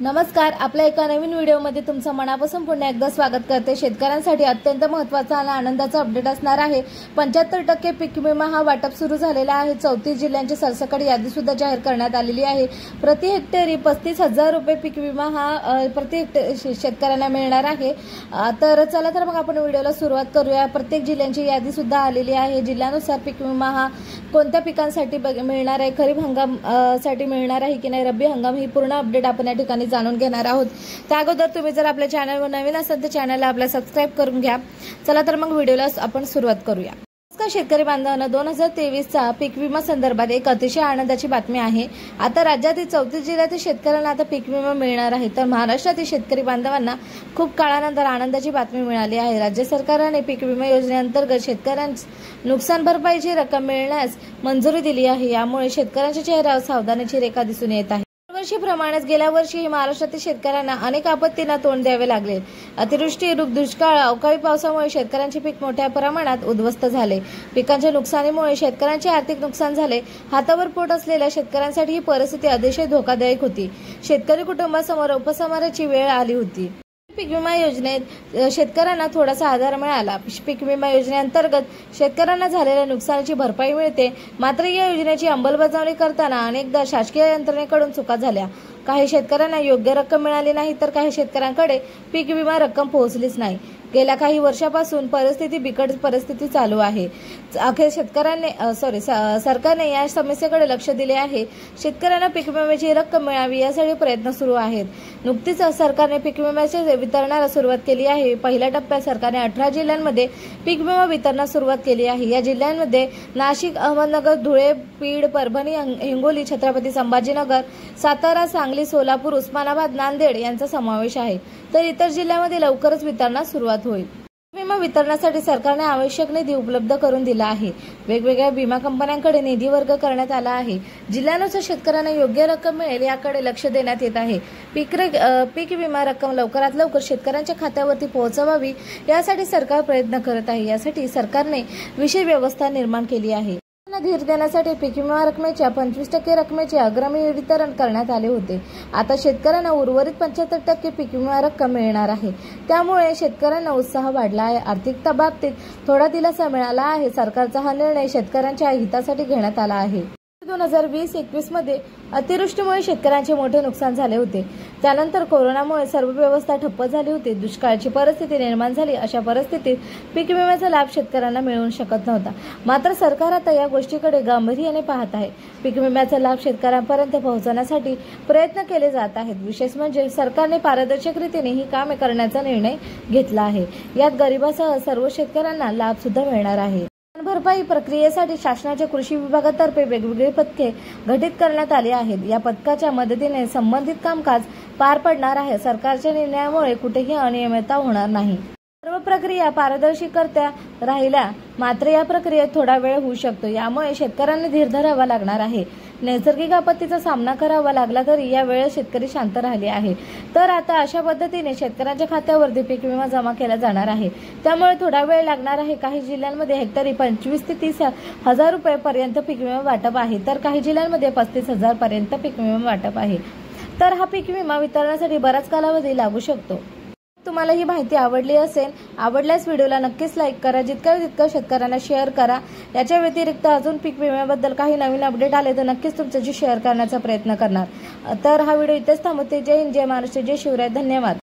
नमस्कार, आपल्या एका नवीन व्हिडिओमध्ये तुमचं मनापासून पुन्हा एकदा स्वागत करते। शेतकऱ्यांसाठी अत्यंत महत्त्वाचा आणि आनंदाचा अपडेट असणार आहे। 75% पीक विमा हा वाटप सुरू झालेला आहे। 34 जिल्ह्यांची सरसकट यादी सुद्धा जाहीर करण्यात आलेली आहे। प्रति हेक्टरी 35,000 रुपये पीक विमा हा प्रति हेक्टर शेतकऱ्यांना मिळणार आहे। तर चला तर मग आपण व्हिडिओला सुरुवात करूया। प्रत्येक जिल्ह्यांची यादी सुद्धा आलेली आहे। जिल्ह्यानुसार पीक विमा हा कोणत्या पिकांसाठी मिळणार आहे, खरीप हंगाम साठी मिळणार आहे की नाही, रब्बी हंगाम, ही पूर्ण अपडेट आपण या ठिकाणी जाणून घेणार आहोत। त्या अगोदर तुम्ही जर आपल्या चॅनलवर नवीन असाल तर चॅनलला आपल्या सबस्क्राइब करून घ्या। चला तर मग व्हिडिओला आपण सुरुवात करूया। शेतकरी बांधवांना 2023चा पीक विमा संदर्भात एक अतिशय आनंदाची बातमी आहे। आता राज्यातील 34 जिल्ह्यातील शेतकऱ्यांना आता पीक विमा मिळणार आहे। तर महाराष्ट्रातील शेतकरी बांधवांना खूप काळानंतर आनंदाची बातमी मिळाली आहे। राज्य सरकारने पीक विमा योजनेअंतर्गत शेतकऱ्यांस नुकसान भरपाईची रक्कम मिळण्यास मंजुरी दिली आहे। यामुळे शेतकऱ्यांच्या चेहऱ्यावर सावधानीची रेखा दिसून येत आहे। वर्षीप्रमाणेच गेल्या वर्षीही महाराष्ट्रातील शेतकऱ्यांना अनेक आपत्तींना तोंड द्यावे लागले। अतिवृष्टी, दुष्काळ, अवकाळी पावसामुळे शेतकऱ्यांचे पीक मोठ्या प्रमाणात उद्ध्वस्त झाले। पिकांच्या नुकसानीमुळे शेतकऱ्यांचे आर्थिक नुकसान झाले। हातावर पोट असलेल्या शेतकऱ्यांसाठी ही परिस्थिती अतिशय धोकादायक होती। शेतकरी कुटुंबासमोर उपसमाराची वेळ आली होती। पीक विमा योजनेत शेतकऱ्यांना थोडासा आधार मिळाला। पीक विमा योजनेअंतर्गत शेतकऱ्यांना झालेल्या नुकसानाची भरपाई मिळते। मात्र या योजनेची अंमलबजावणी करताना अनेकदा शासकीय यंत्रणेकडून चुका झाल्या। काही शेतकऱ्यांना योग्य रक्कम मिळाली नाही, तर काही शेतकऱ्यांकडे पीक विमा रक्कम पोहोचलीच नाही। गेल्या काही वर्षापासून बिकट परिस्थिती चालू आहे। अखेर सरकारने या समस्येकडे लक्ष दिले आहे। शेतकऱ्यांना पीक विम्याची रक्कम मिळावी यासाठी प्रयत्न सुरू आहेत। नुकतीच सरकारने पीक विम्याच्या वितरणाला सुरुवात केली आहे। पहिल्या टप्प्यात सरकारने 18 जिल्ह्यांमध्ये पीक विमा वितरणास सुरुवात केली आहे। या जिल्ह्यांमध्ये नाशिक, अहमदनगर, धुळे, बीड, परभणी, हिंगोली, छत्रपती संभाजीनगर, सातारा, सांगली, सोलापूर, उस्मानाबाद, नांदेड यांचा समावेश आहे। तर इतर जिल्ह्यांमध्ये लवकरच वितरणास सुरुवात होईल। विमा वितरणासाठी सरकारने आवश्यक निधी उपलब्ध करून दिला आहे। वेगवेगळ्या विमा कंपन्यांकडे निधी वर्ग करण्यात आला आहे। जिल्ह्यानुसार शेतकऱ्यांना योग्य रक्कम मिळेल याकडे लक्ष देण्यात येत आहे। पीक विमा रक्कम लवकरात लवकर शेतकऱ्यांच्या खात्यावरती पोहोचवावी यासाठी सरकार प्रयत्न करत आहे। यासाठी सरकारने विशेष व्यवस्था निर्माण केली आहे। धीर देण्यासाठी पीक विमा रकमेच्या 25% रकमेचे अग्रिम वितरण करण्यात आले होते। आता शेतकऱ्यांना उर्वरित 75% पीक विमा रक्कम मिळणार आहे। त्यामुळे शेतकऱ्यांना उत्साह वाढला आहे। आर्थिक बाबतीत थोडा दिलासा मिळाला आहे। सरकारचा हा निर्णय शेतकऱ्यांच्या हितासाठी घेण्यात आला आहे। 2020-21 मध्ये अतिवृष्टीमुळे शेतकऱ्यांचे मोठे नुकसान झाले होते। त्यानंतर कोरोनामुळे सर्व व्यवस्था ठप्प झाली होती। दुष्काळाची परिस्थिती निर्माण झाली। अशा परिस्थितीत पीक विम्याचा लाभ शेतकऱ्यांना मिळू शकत नव्हता। मात्र सरकार आता या गोष्टीकडे गांभीर्याने पाहत आहे। पीक विम्याचा लाभ शेतकऱ्यांपर्यंत पोहोचवण्यासाठी प्रयत्न केले जात आहेत। विशेष म्हणजे सरकारने पारदर्शक रीतीने ही कामे करण्याचा निर्णय घेतला आहे। यात गरिबासह सर्व शेतकऱ्यांना लाभ सुद्धा मिळणार आहे। भरपाई प्रक्रियेसाठी शासनाच्या कृषी विभागातर्फे वेगवेगळे पथके गठीत करण्यात आली आहेत। या पथकाच्या मदतीने संबंधित कामकाज पार पडणार आहे। सरकारच्या निर्णयामुळे कुठेही अनियमितता होणार नाही। सर्व प्रक्रिया पारदर्शकरित्या राहिल्या, मात्र या प्रक्रियेत थोडा वेळ होऊ शकतो। यामुळे शेतकऱ्यांना धीर धरावा लागणार आहे। नैसर्गिक आपत्तीचा सामना करावा लागला तरी या वेळेस शेतकरी शांत राहिले आहे। तर आता अशा पद्धतीने शेतकऱ्यांच्या खात्यावरती पीक विमा जमा केला जाणार आहे। त्यामुळे थोडा वेळ लागणार आहे। काही जिल्ह्यांमध्ये हेक्टरी 25 ते 30 हजार रुपये पर्यंत पीक विमा वाटप आहे, तर काही जिल्ह्यांमध्ये 35,000 पर्यंत पीक विमा वाटप आहे। तर हा पीक विमा वितरणासाठी बराच कालावधी लागू शकतो। तुम्हाला ही माहिती आवडली असेल, आवडल्यास व्हिडिओला नक्कीच लाईक करा, जितकं शेतकऱ्यांना शेअर करा। याच्या व्यतिरिक्त अजून पीक विम्याबद्दल काही नवीन अपडेट आले तर नक्कीच तुमच्याशी शेअर करण्याचा प्रयत्न करणार। तर हा व्हिडिओ इथेच थांबवते। जय हिंद, जय महाराष्ट्र, जय शिवराय, धन्यवाद।